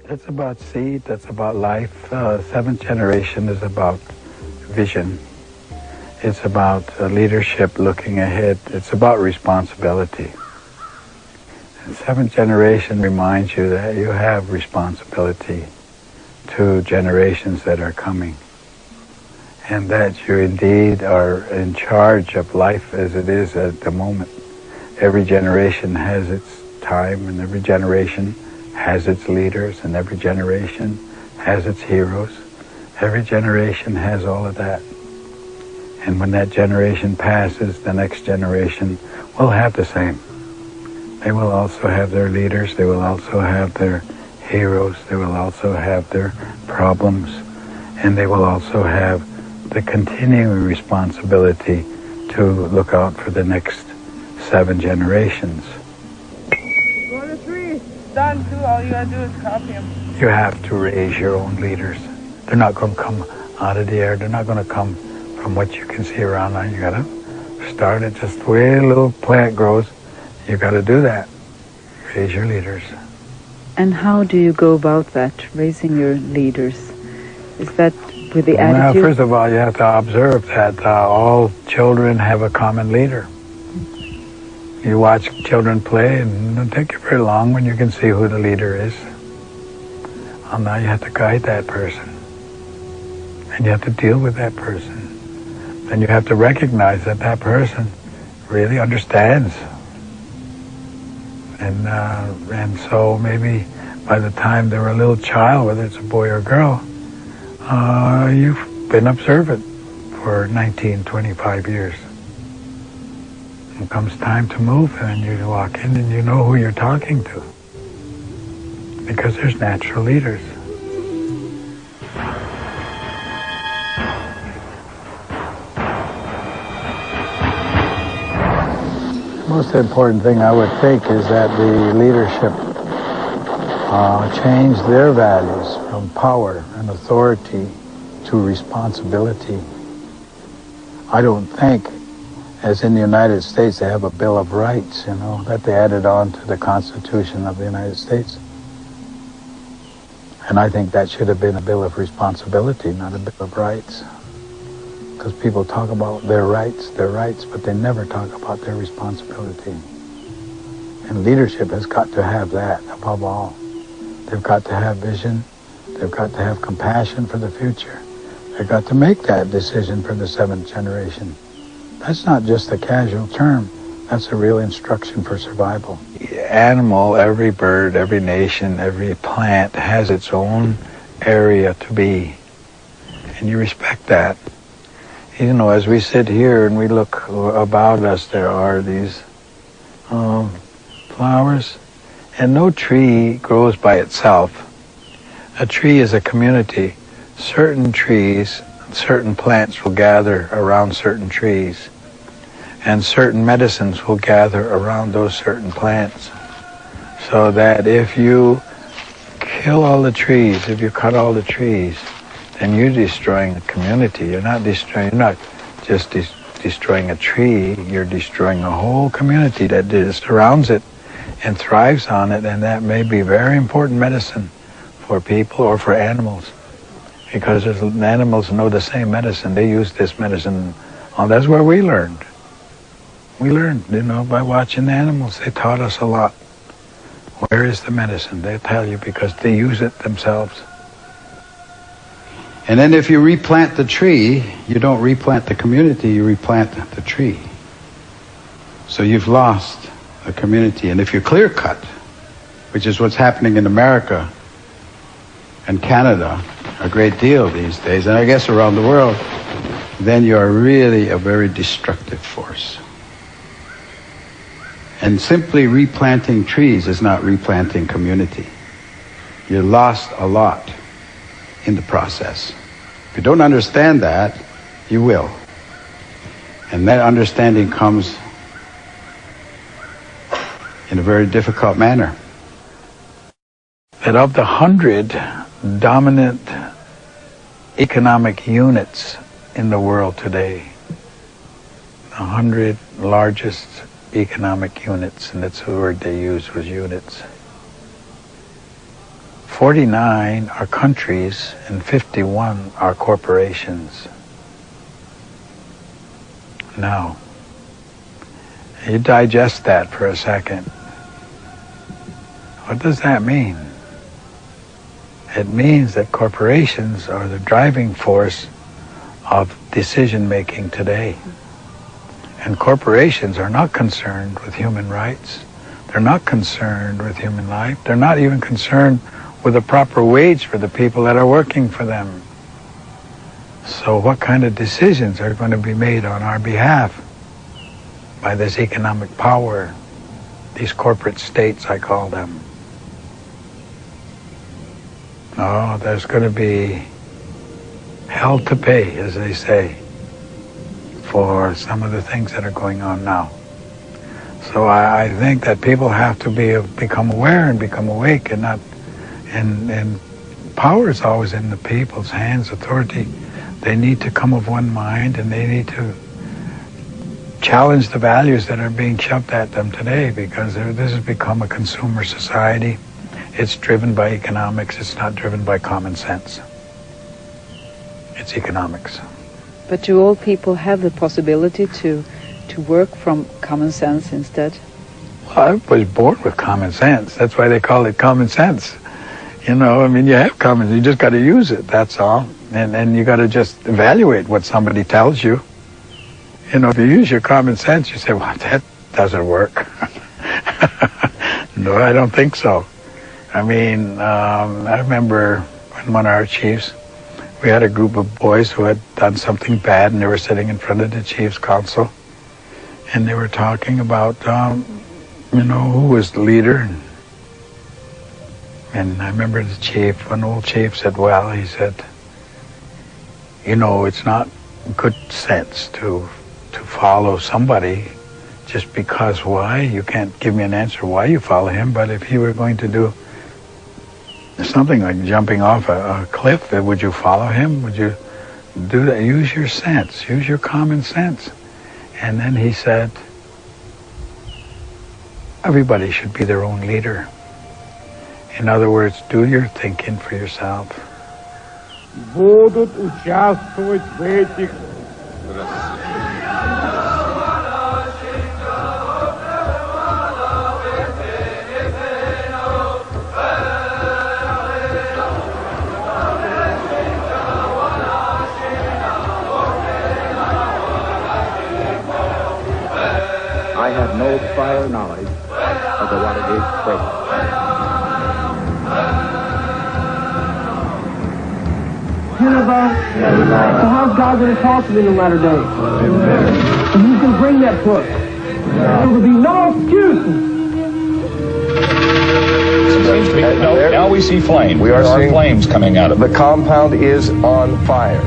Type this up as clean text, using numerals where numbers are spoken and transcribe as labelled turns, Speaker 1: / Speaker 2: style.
Speaker 1: That's about seed, that's about life. Seventh generation is about vision. It's about leadership looking ahead. It's about responsibility. And seventh generation reminds you that you have responsibility to generations that are coming, and that you indeed are in charge of life as it is at the moment. Every generation has its time, and every generation has its leaders, and every generation has its heroes. Every generation has all of that. And when that generation passes, the next generation will have the same. They will also have their leaders. They will also have their heroes. They will also have their problems. And they will also have the continuing responsibility to look out for the next 7 generations.
Speaker 2: Go to 3. Done, 2. All you gotta do is copy them.
Speaker 1: You have to raise your own leaders. They're not going to come out of the air. They're not going to come from what you can see around now. You got to start it just the way a little plant grows. You got to do that. Raise your leaders.
Speaker 3: And how do you go about that, raising your leaders? Is that with the attitude?
Speaker 1: Well, first of all, you have to observe that all children have a common leader. You watch children play, and it doesn't take you very long when you can see who the leader is. Well, now you have to guide that person. And you have to deal with that person. Then you have to recognize that that person really understands. And so maybe by the time they're a little child, whether it's a boy or a girl, you've been observant for 19, 25 years. It comes time to move, and you walk in and you know who you're talking to. Because there's natural leaders. The most important thing I would think is that the leadership change their values from power and authority to responsibility. I don't think, as in the United States, they have a Bill of Rights, that they added on to the Constitution of the United States. And I think that should have been a Bill of Responsibility, not a Bill of Rights. Because people talk about their rights, but they never talk about their responsibility. And leadership has got to have that above all. They've got to have vision. They've got to have compassion for the future. They've got to make that decision for the 7th generation. That's not just a casual term. That's a real instruction for survival. Animal, every bird, every nation, every plant has its own area to be. And you respect that. As we sit here and we look about us, there are these flowers. And no tree grows by itself. A tree is a community. Certain trees, certain plants will gather around certain trees. And certain medicines will gather around those certain plants. So that if you kill all the trees, if you cut all the trees, then you're destroying a community. You're not just destroying a tree, you're destroying a whole community that surrounds it and thrives on it, and that may be very important medicine for people or for animals. Because animals know the same medicine. They use this medicine. That's where we learned. We learned, by watching the animals. They taught us a lot. Where is the medicine? They tell you because they use it themselves.
Speaker 4: And then if you replant the tree, you don't replant the community, you replant the tree. So you've lost a community. And if you clear cut, which is what's happening in America and Canada a great deal these days, and I guess around the world, then you are really a very destructive force. And simply replanting trees is not replanting community. You lost a lot in the process. If you don't understand that, you will. And that understanding comes in a very difficult manner.
Speaker 1: That of the 100 dominant economic units in the world today, the 100 largest economic units, and that's the word they used was units, 49 are countries and 51 are corporations. Now, you digest that for a second. What does that mean? It means that corporations are the driving force of decision-making today. And corporations are not concerned with human rights. They're not concerned with human life. They're not even concerned with a proper wage for the people that are working for them. So what kind of decisions are going to be made on our behalf by this economic power, these corporate states, I call them? Oh, there's going to be hell to pay, as they say, for some of the things that are going on now. So I think that people have to become aware and become awake, and not, and power is always in the people's hands. Authority, they need to come of one mind, and they need to challenge the values that are being shoved at them today, because this has become a consumer society. It's driven by economics. It's not driven by common sense. It's economics.
Speaker 3: But do all people have the possibility to work from common sense instead?
Speaker 1: Well, I was born with common sense. That's why they call it common sense. You know, I mean, you have common sense. You just got to use it, that's all. And you got to just evaluate what somebody tells you. You know, if you use your common sense, you say, well, that doesn't work. No, I don't think so. I mean, I remember when one of our chiefs, we had a group of boys who had done something bad, and they were sitting in front of the chief's council, and they were talking about, you know, who was the leader. And I remember the chief, one old chief said, well, he said, you know, it's not good sense to follow somebody just because. Why? You can't give me an answer why you follow him, but if he were going to do something like jumping off a cliff, would you follow him? Would you do that? Use your sense. Use your common sense. And then he said, everybody should be their own leader. In other words, do your thinking for yourself.
Speaker 5: Будут участвовать в этих I had no prior knowledge of the Watergate break. So how's God going to talk to me in the latter days? And who's going to bring that book? There will be no excuses.
Speaker 6: Now we see flames. We are seeing
Speaker 7: flames coming out of it.
Speaker 6: The compound is on fire.